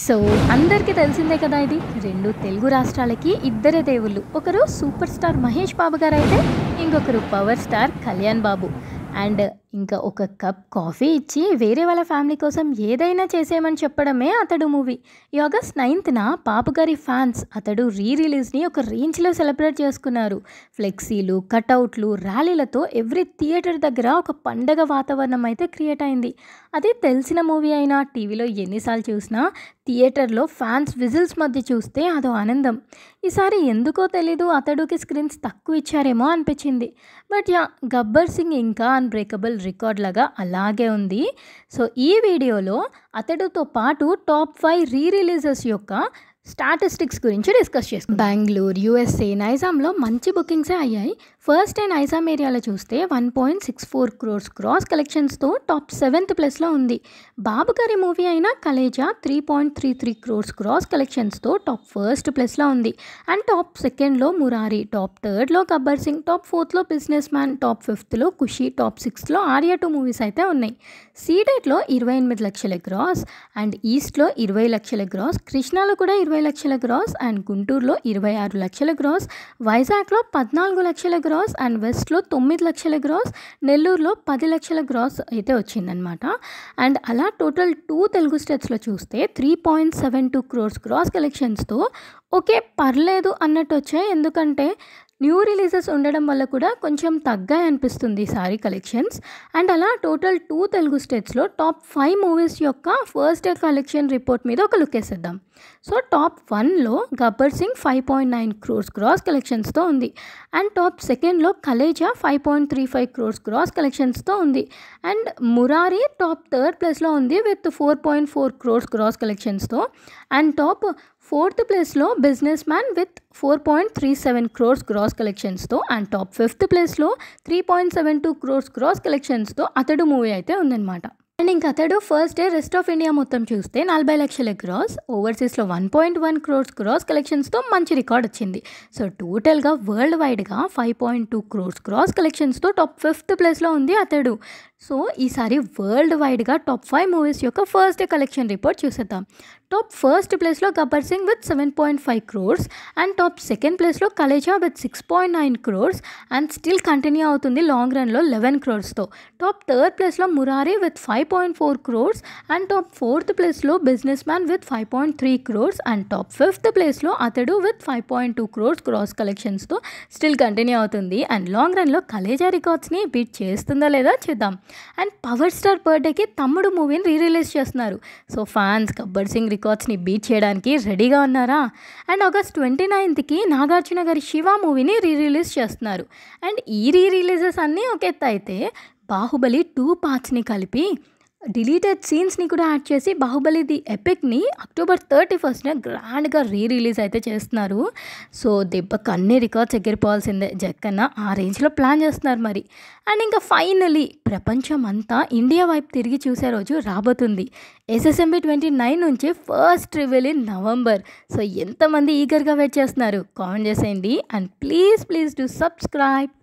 So అందరికీ తెలిసిందే కదా, ఇది రెండు తెలుగు రాష్ట్రాలకి ఇద్దరే దేవుళ్ళు. ఒకరు సూపర్ స్టార్ మహేష్ బాబు గారు అయితే ఇంకొకరు power star Kalyan Babu. And ఇంకా ఒక కప్ కాఫీ ఇచ్చి వేరే వాళ్ళ ఫ్యామిలీ కోసం ఏదైనా చేసేయమని చెప్పడమే అతడు మూవీ. ఈ ఆగస్ట్ 9న బాబుగారి ఫ్యాన్స్ అతడు రిలీజ్ని ఒక రేంజ్లో సెలబ్రేట్ చేసుకున్నారు. ఫ్లెక్సీలు, కటౌట్లు, ర్యాలీలతో ఎవ్రీ థియేటర్ దగ్గర ఒక పండగ వాతావరణం అయితే క్రియేట్ అయింది. అది తెలిసిన మూవీ అయినా టీవీలో ఎన్నిసార్లు చూసినా థియేటర్లో ఫ్యాన్స్ విజిల్స్ మధ్య చూస్తే అదో ఆనందం. ఈసారి ఎందుకో తెలీదు అతడుకి స్క్రీన్స్ తక్కువ ఇచ్చారేమో అనిపించింది. బట్ గబ్బర్ సింగ్ ఇంకా అన్బ్రేకబుల్ రికార్డ్ లాగా అలాగే ఉంది. సో ఈ వీడియోలో అతడుతో పాటు టాప్ 5 రిలీజెస్ యొక్క స్టాటిస్టిక్స్ గురించి డిస్కస్ చేసుకుందాం. బెంగళూరు, యూఎస్ఏ, నైజాంలో మంచి బుకింగ్సే అయ్యాయి. ఫస్ట్ డే నైజాం ఏరియాలో చూస్తే 1.64 crores క్రాస్ కలెక్షన్స్తో టాప్ 7th ప్లేస్లో ఉంది. బాబు గారి మూవీ అయిన కలేజా 3.33 crores క్రాస్ కలెక్షన్స్తో టాప్ 1st ప్లేస్లో ఉంది. అండ్ టాప్ 2ndలో మురారి, టాప్ 3rdలో గబ్బర్ సింగ్, టాప్ 4thలో బిజినెస్ మ్యాన్, టాప్ 5thలో ఖుషి, టాప్ 6thలో ఆర్యా 2 మూవీస్ అయితే ఉన్నాయి. సీడెట్లో 28 లక్షల గ్రాస్, అండ్ ఈస్ట్లో 20 లక్షల గ్రాస్, కృష్ణాలో కూడా 20 లక్షల గ్రాస్, అండ్ గుంటూరులో 26 లక్షల గ్రాస్, వైజాగ్లో 14 లక్షల గ్రాస్, అండ్ వెస్ట్లో 9 లక్షల గ్రాస్, నెల్లూరులో 10 లక్షల గ్రాస్ అయితే వచ్చిందనమాట. అండ్ అలా టోటల్ 2 తెలుగు స్టేట్స్లో చూస్తే 3.72 crores క్రాస్ కలెక్షన్స్తో ఓకే పర్లేదు అన్నట్టు వచ్చాయి. ఎందుకంటే న్యూ రిలీజెస్ ఉండడం వల్ల కూడా కొంచెం తగ్గాయి అనిపిస్తుంది ఈసారి కలెక్షన్స్. అండ్ అలా టోటల్ 2 తెలుగు స్టేట్స్లో టాప్ 5 మూవీస్ యొక్క ఫస్ట్ డే కలెక్షన్ రిపోర్ట్ మీద ఒక లుక్ వేసేద్దాం. సో టాప్ 1లో గబ్బర్ సింగ్ 5.9 crores క్రాస్ కలెక్షన్స్తో ఉంది. అండ్ టాప్ 2ndలో కలేజా 5.35 crores క్రాస్ కలెక్షన్స్తో ఉంది. అండ్ మురారి టాప్ 3rd ప్లేస్లో ఉంది విత్ 4.4 crores క్రాస్ కలెక్షన్స్తో. అండ్ టాప్ 4th ప్లేస్లో businessman with 4.37 crores gross కలెక్షన్స్తో. అండ్ టాప్ 5th ప్లేస్లో 3.72 crores క్రాస్ కలెక్షన్స్తో అతడు మూవీ అయితే ఉందన్నమాట. అండ్ ఇంక అతడు first day rest of India మొత్తం చూస్తే 40 లక్షల గ్రాస్, ఓవర్సీస్లో 1.1 crores క్రాస్ కలెక్షన్స్తో మంచి రికార్డ్ వచ్చింది. సో టోటల్గా వరల్డ్ వైడ్గా 5.2 crores క్రాస్ కలెక్షన్స్తో టాప్ 5th ప్లేస్లో ఉంది అతడు. సో ఈసారి వరల్డ్ వైడ్గా టాప్ 5 మూవీస్ యొక్క ఫస్ట్ డే కలెక్షన్ రిపోర్ట్ చూసేద్దాం. టాప్ 1st ప్లేస్లో Gabbar Singh with 7.5 crores, and top 2nd ప్లేస్లో Khaleja with 6.9 crores, and still continue అవుతుంది లాంగ్ రన్లో 11 crores-తో. టాప్ 3rd ప్లేస్లో Murari with 5.4 crores, and top 4th ప్లేస్లో businessman with 5.3 crores, and top 5th ప్లేస్లో Athadu with 5.2 crores gross కలెక్షన్స్తో స్టిల్ కంటిన్యూ అవుతుంది. అండ్ లాంగ్ రన్లో కలేజా రికార్డ్స్ని బీట్ చేస్తుందా లేదా చూద్దాం. అండ్ పవర్ స్టార్ బర్త్డేకి తమ్ముడు మూవీని రిలీజ్ చేస్తున్నారు. సో ఫ్యాన్స్ గబ్బర్ సింగ్ రికార్డ్స్ని బీట్ చేయడానికి రెడీగా ఉన్నారా? అండ్ ఆగస్ట్ 29కి నాగార్జున గారి శివ మూవీని రిలీజ్ చేస్తున్నారు. అండ్ ఈ రిలీజెస్ అన్నీ ఒక ఎత్తు అయితే బాహుబలి 2 పార్ట్స్ని కలిపి డిలీటెడ్ సీన్స్ని కూడా యాడ్ చేసి బాహుబలి ది ఎపిక్ని అక్టోబర్ 31st గ్రాండ్గా రిలీజ్ అయితే చేస్తున్నారు. సో దెబ్బకు అన్ని రికార్డ్స్ ఎగిరిపోవాల్సిందే జక్కన్న, ఆ రేంజ్లో ప్లాన్ చేస్తున్నారు మరి. అండ్ ఇంకా ఫైనలీ ప్రపంచం అంతా ఇండియా వైపు తిరిగి చూసే రోజు రాబోతుంది. SSMB 29 నుంచి first reveal in November. So ఎంతమంది ఈగర్గా వెయిట్ చేస్తున్నారు? కామెంట్ చేసేయండి. And please do subscribe.